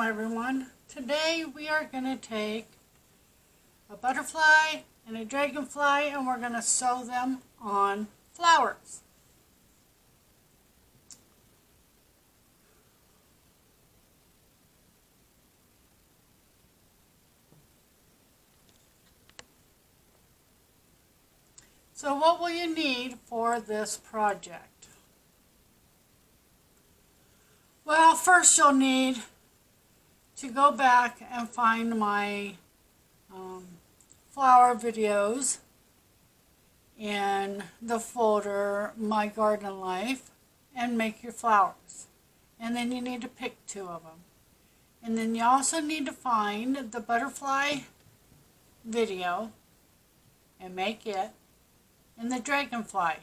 everyone. Today we are going to take a butterfly and a dragonfly and we're going to sew them on flowers. So what will you need for this project? Well, first you'll need to go back and find my flower videos in the folder My Garden Life and make your flowers. And then you need to pick 2 of them. And then you also need to find the butterfly video and make it, and the dragonfly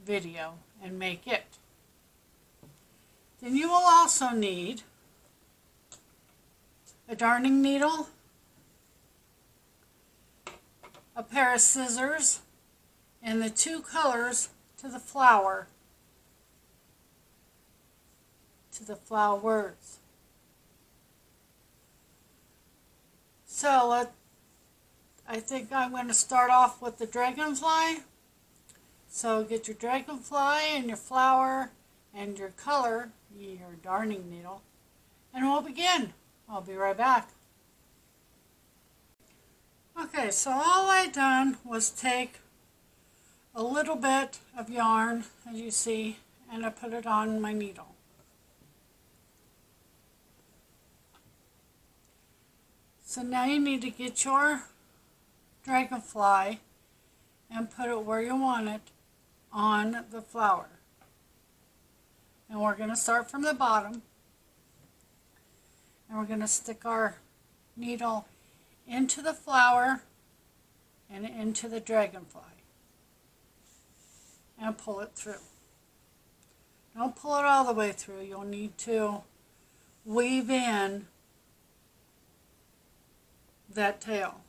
video and make it. Then you will also need a darning needle, a pair of scissors, and the 2 colors to the flower, to the flowers. So I think I'm going to start off with the dragonfly. So get your dragonfly and your flower and your color, your darning needle, and we'll begin. I'll be right back. Okay, so all I done was take a little bit of yarn, as you see, and I put it on my needle. So now you need to get your dragonfly and put it where you want it on the flower. And we're going to start from the bottom. And we're going to stick our needle into the flower and into the dragonfly. And pull it through. Don't pull it all the way through. You'll need to weave in that tail.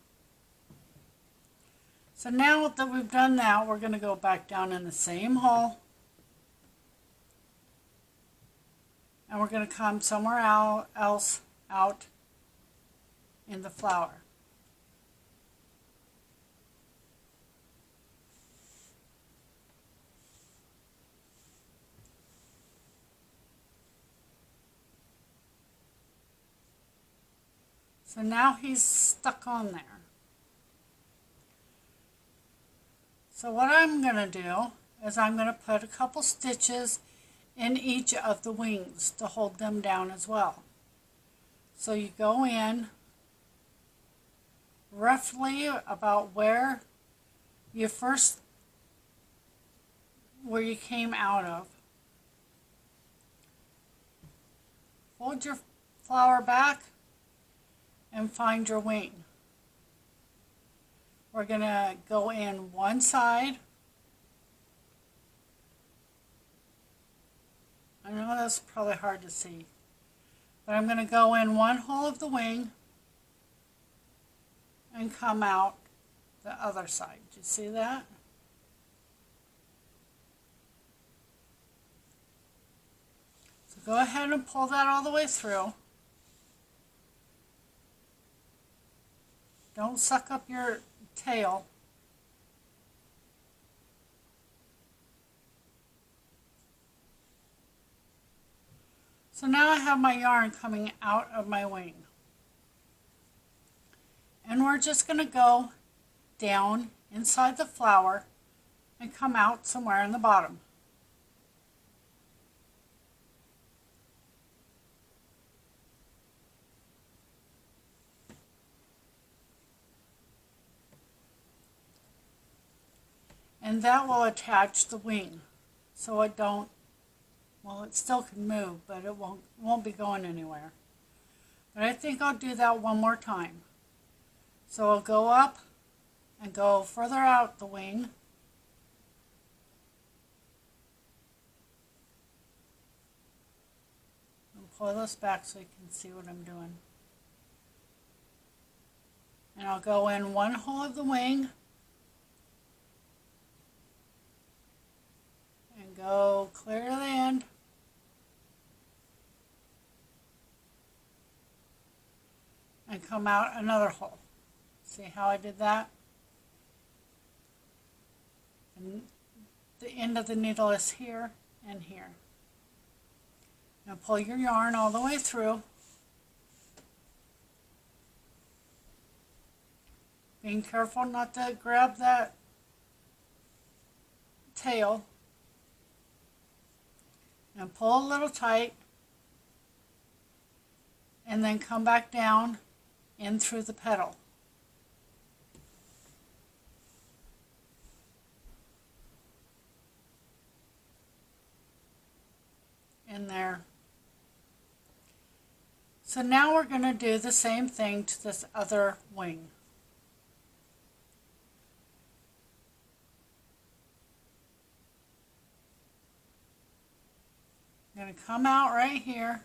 So now that we've done that, we're going to go back down in the same hole. And we're going to come somewhere else out in the flower. So now he's stuck on there. So what I'm going to do is I'm going to put a couple stitches in each of the wings to hold them down as well. So you go in roughly about where you came out of. Fold your flower back and find your wing. We're going to go in one side. I know that's probably hard to see, but I'm going to go in one hole of the wing and come out the other side. Do you see that? So go ahead and pull that all the way through. Don't suck up your tail. So now I have my yarn coming out of my wing. And we're just going to go down inside the flower and come out somewhere in the bottom. And that will attach the wing so it don't, well, it still can move, but it won't be going anywhere. But I think I'll do that one more time. So I'll go up and go further out the wing. And pull this back so you can see what I'm doing. And I'll go in one hole of the wing and go clear to the end. and come out another hole. See how I did that? And the end of the needle is here and here. Now pull your yarn all the way through, being careful not to grab that tail, and pull a little tight, and then come back down in through the petal. In there. So now we're going to do the same thing to this other wing. I'm going to come out right here,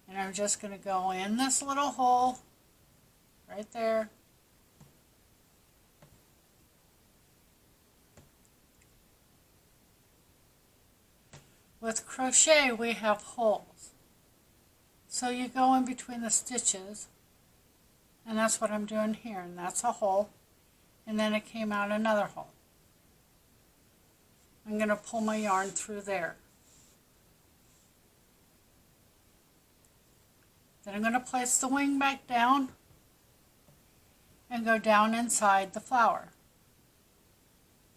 and I'm just going to go in this little hole right there. With crochet we have holes, so you go in between the stitches, and that's what I'm doing here, and that's a hole, and then it came out another hole. I'm going to pull my yarn through there. Then I'm going to place the wing back down and go down inside the flower.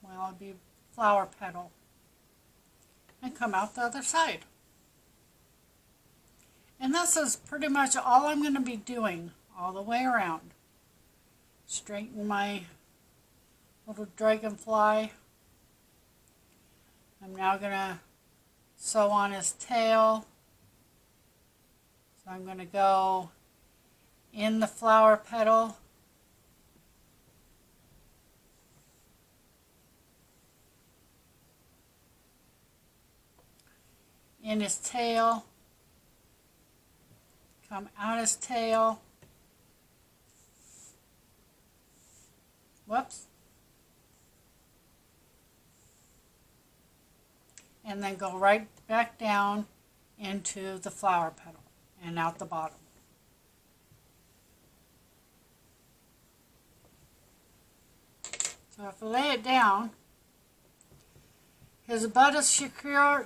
Well, it'll be flower petal. And come out the other side. And this is pretty much all I'm going to be doing all the way around. Straighten my little dragonfly. I'm now going to sew on his tail. So I'm going to go in the flower petal, in his tail, come out his tail, whoops, and then go right back down into the flower petal and out the bottom. So if I lay it down, his butt is secure,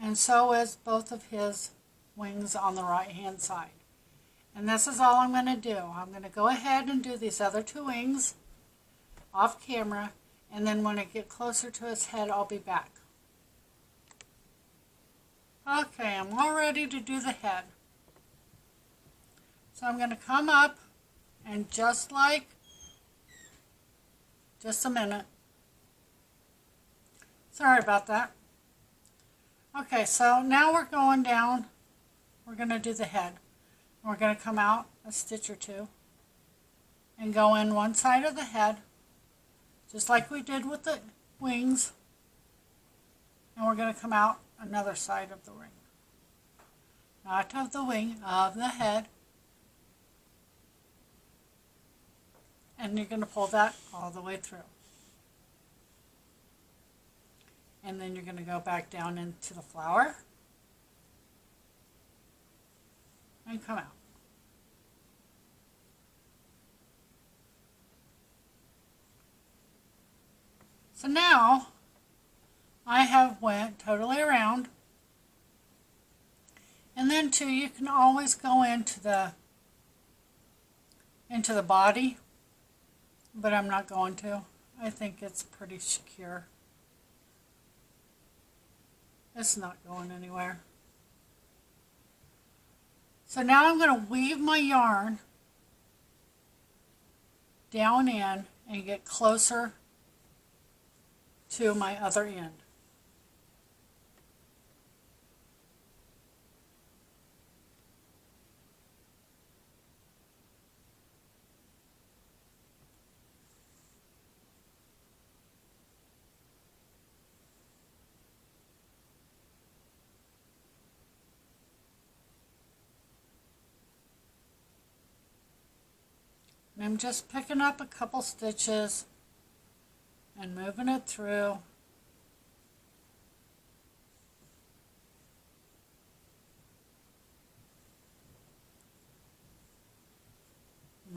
and so is both of his wings on the right hand side. And this is all I'm going to do. I'm going to go ahead and do these other two wings off camera, and then when I get closer to his head I'll be back. Okay, I'm all ready to do the head. So I'm going to come up and just a minute. Sorry about that. Okay, so now we're going down. We're going to do the head. We're going to come out a stitch or two and go in one side of the head, just like we did with the wings. And we're going to come out another side of the ring. Not of the wing, of the head. And you're going to pull that all the way through. And then you're going to go back down into the flower and come out. So now I have went totally around, and then too you can always go into the body, but I'm not going to. I think it's pretty secure. It's not going anywhere. So now I'm going to weave my yarn down in and get closer to my other end. And I'm just picking up a couple stitches and moving it through.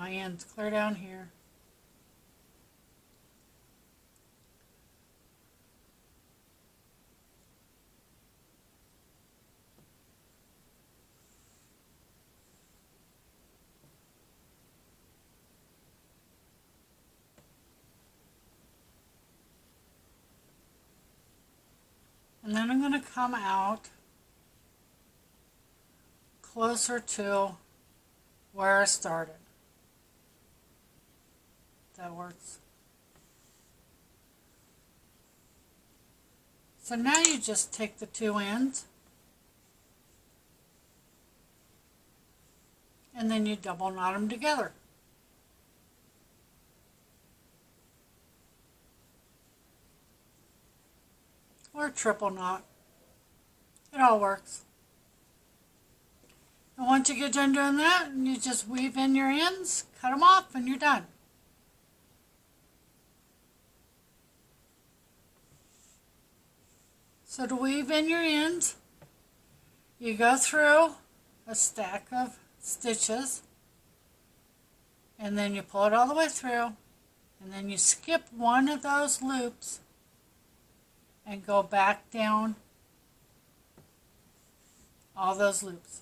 my ends clear down here. And then I'm going to come out closer to where I started. That works. So now you just take the two ends and then you double knot them together. Or triple knot. It all works. And once you get done doing that, you just weave in your ends, cut them off, and you're done. So to weave in your ends, you go through a stack of stitches, and then you pull it all the way through, and then you skip one of those loops and go back down all those loops.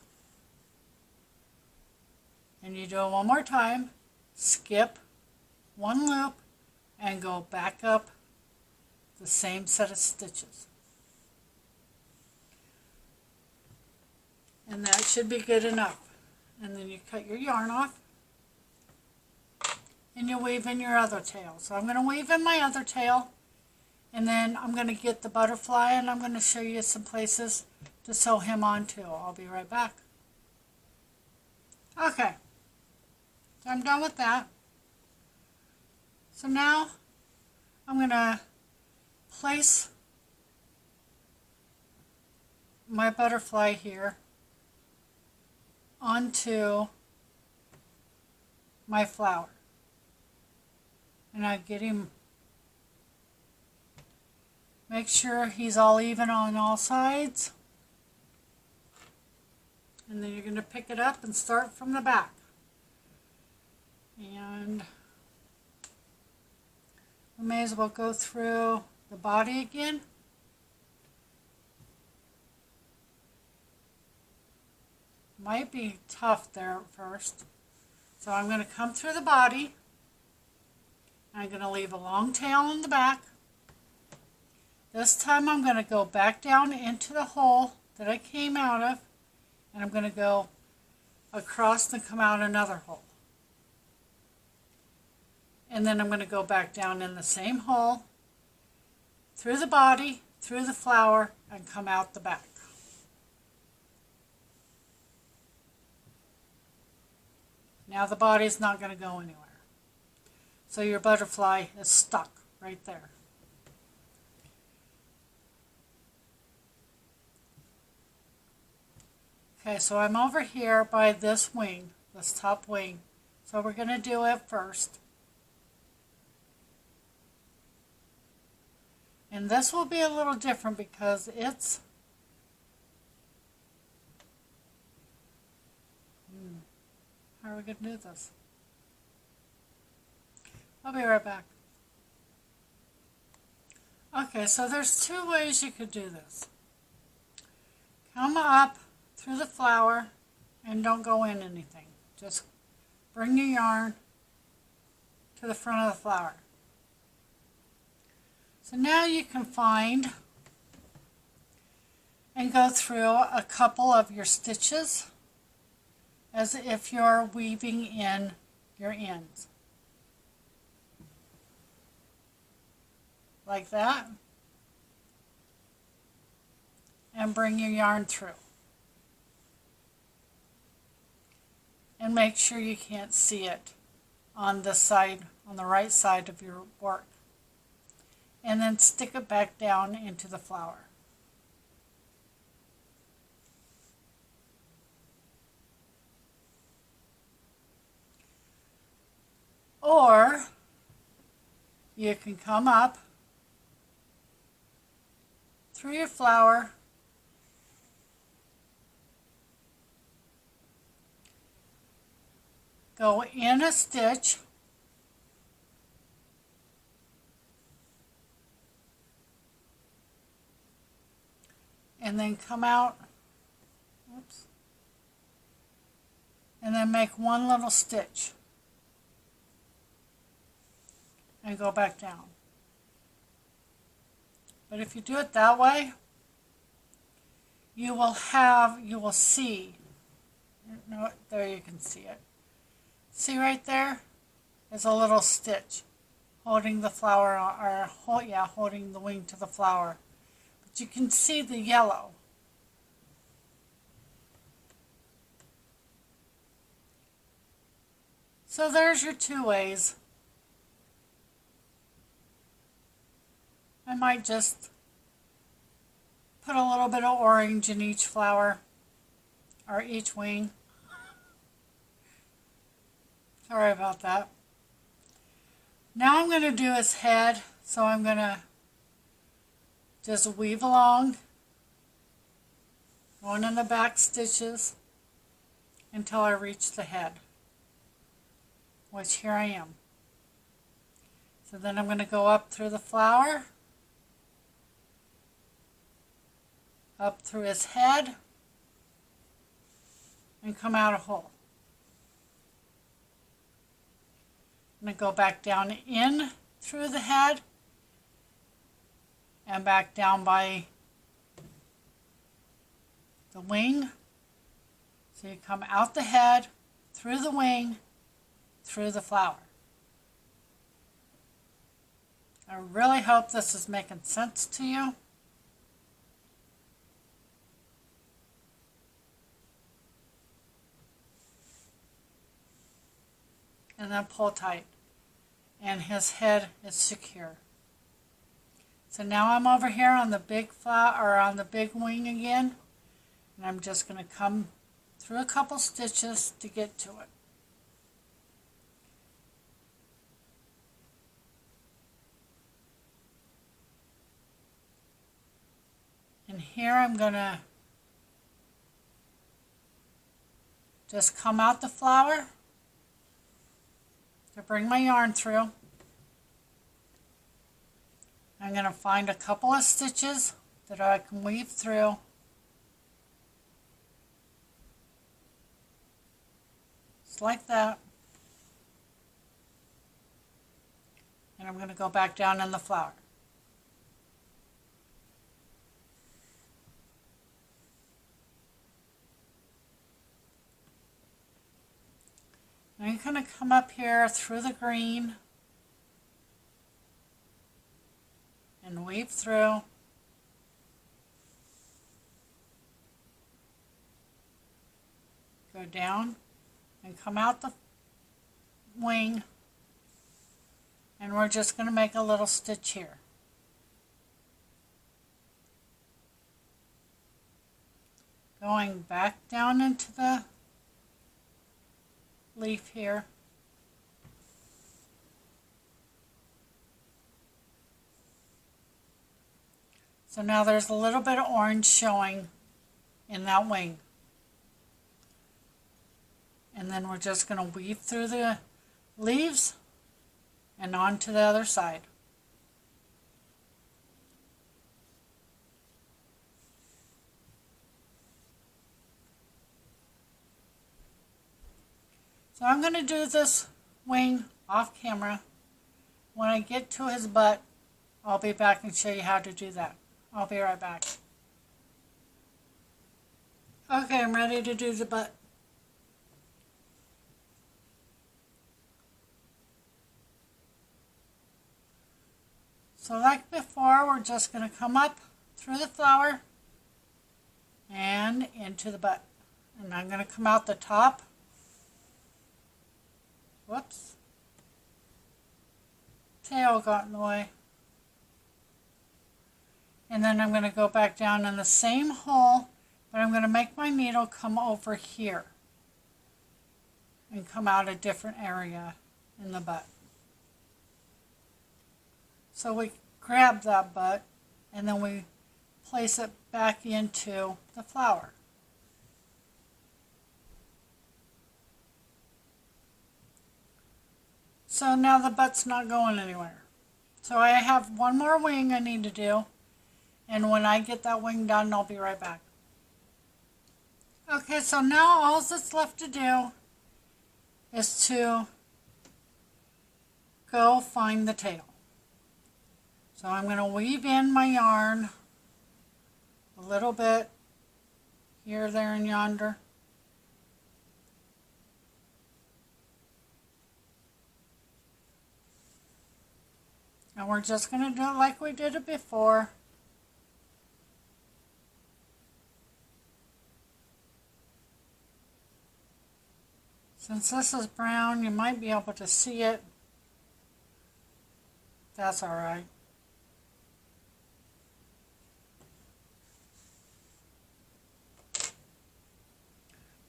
And you do it one more time, skip one loop and go back up the same set of stitches. And that should be good enough. And then you cut your yarn off and you weave in your other tail. So I'm going to weave in my other tail. And then I'm going to get the butterfly and I'm going to show you some places to sew him on too. I'll be right back. Okay, so I'm done with that. So now I'm going to place my butterfly here onto my flower. And I get him. Make sure he's all even on all sides. And then you're going to pick it up and start from the back. And we may as well go through the body again. Might be tough there at first. So I'm going to come through the body. I'm going to leave a long tail in the back. This time I'm going to go back down into the hole that I came out of, and I'm going to go across and come out another hole. And then I'm going to go back down in the same hole, through the body, through the flower, and come out the back. Now the body's not going to go anywhere. So your butterfly is stuck right there. Okay, so I'm over here by this wing, this top wing. So we're going to do it first. And this will be a little different because it's how are we going to do this? I'll be right back. Okay, so there's two ways you could do this. Come up through the flower and don't go in anything. Just bring your yarn to the front of the flower. So now you can find and go through a couple of your stitches as if you're weaving in your ends. Like that. And bring your yarn through. And make sure you can't see it on the side, on the right side of your work. And then stick it back down into the flower. Or you can come up through your flower, go in a stitch, and then come out, oops, and then make one little stitch and go back down. But if you do it that way, you will see, no, there you can see it. See right there is a little stitch holding the flower, or holding the wing to the flower. But you can see the yellow. So there's your two ways. I might just put a little bit of orange in each flower, or each wing. Sorry about that. Now I'm going to do his head, so I'm going to just weave along, going in the back stitches until I reach the head, which here I am. So then I'm going to go up through the flower, up through his head, and come out a hole. I'm going to go back down in through the head and back down by the wing. So you come out the head, through the wing, through the flower. I really hope this is making sense to you. And then pull tight, and his head is secure. So now I'm over here on the big flower, or on the big wing again, and I'm just going to come through a couple stitches to get to it. And here I'm going to just come out the flower to bring my yarn through. I'm going to find a couple of stitches that I can weave through. Just like that. And I'm going to go back down in the flower. I'm going to come up here through the green and weave through. Go down and come out the wing, and we're just going to make a little stitch here. Going back down into the leaf here. So now there's a little bit of orange showing in that wing. And then we're just going to weave through the leaves and on to the other side. So I'm going to do this wing off camera. When I get to his butt, I'll be back and show you how to do that. I'll be right back. Okay, I'm ready to do the butt. So like before, we're just going to come up through the flower and into the butt. And I'm going to come out the top. Whoops. Tail got in the way. And then I'm going to go back down in the same hole, but I'm going to make my needle come over here and come out a different area in the butt. So we grab that butt and then we place it back into the flower. so now the butt's not going anywhere. So I have one more wing I need to do, and when I get that wing done, I'll be right back. Okay, so now all that's left to do is to go find the tail. So I'm going to weave in my yarn a little bit here, there, and yonder. And we're just going to do it like we did it before. Since this is brown, you might be able to see it. That's all right.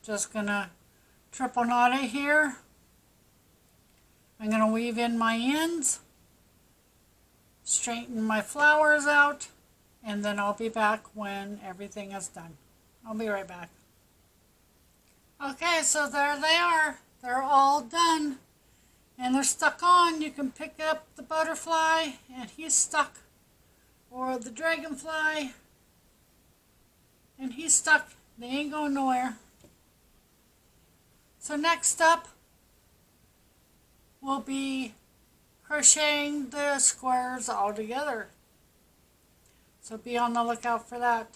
Just gonna triple knot it here. I'm gonna weave in my ends, straighten my flowers out, and then I'll be back when everything is done. I'll be right back. Okay, so there they are. They're all done. And they're stuck on. You can pick up the butterfly and he's stuck. Or the dragonfly and he's stuck. They ain't going nowhere. So next up, we'll be crocheting the squares all together. So be on the lookout for that.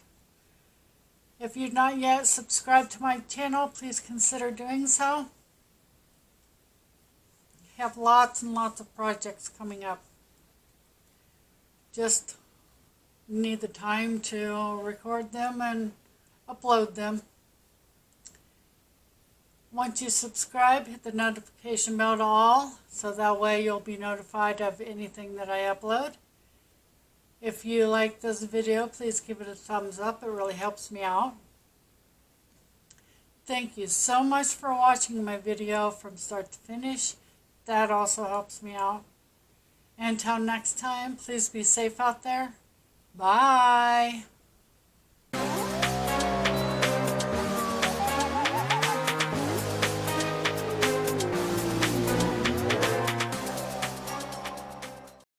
If you've not yet subscribed to my channel, please consider doing so. I have lots and lots of projects coming up. Just need the time to record them and upload them. Once you subscribe, hit the notification bell to all, so that way you'll be notified of anything that I upload. If you like this video, please give it a thumbs up. It really helps me out. Thank you so much for watching my video from start to finish. That also helps me out. Until next time, please be safe out there. Bye.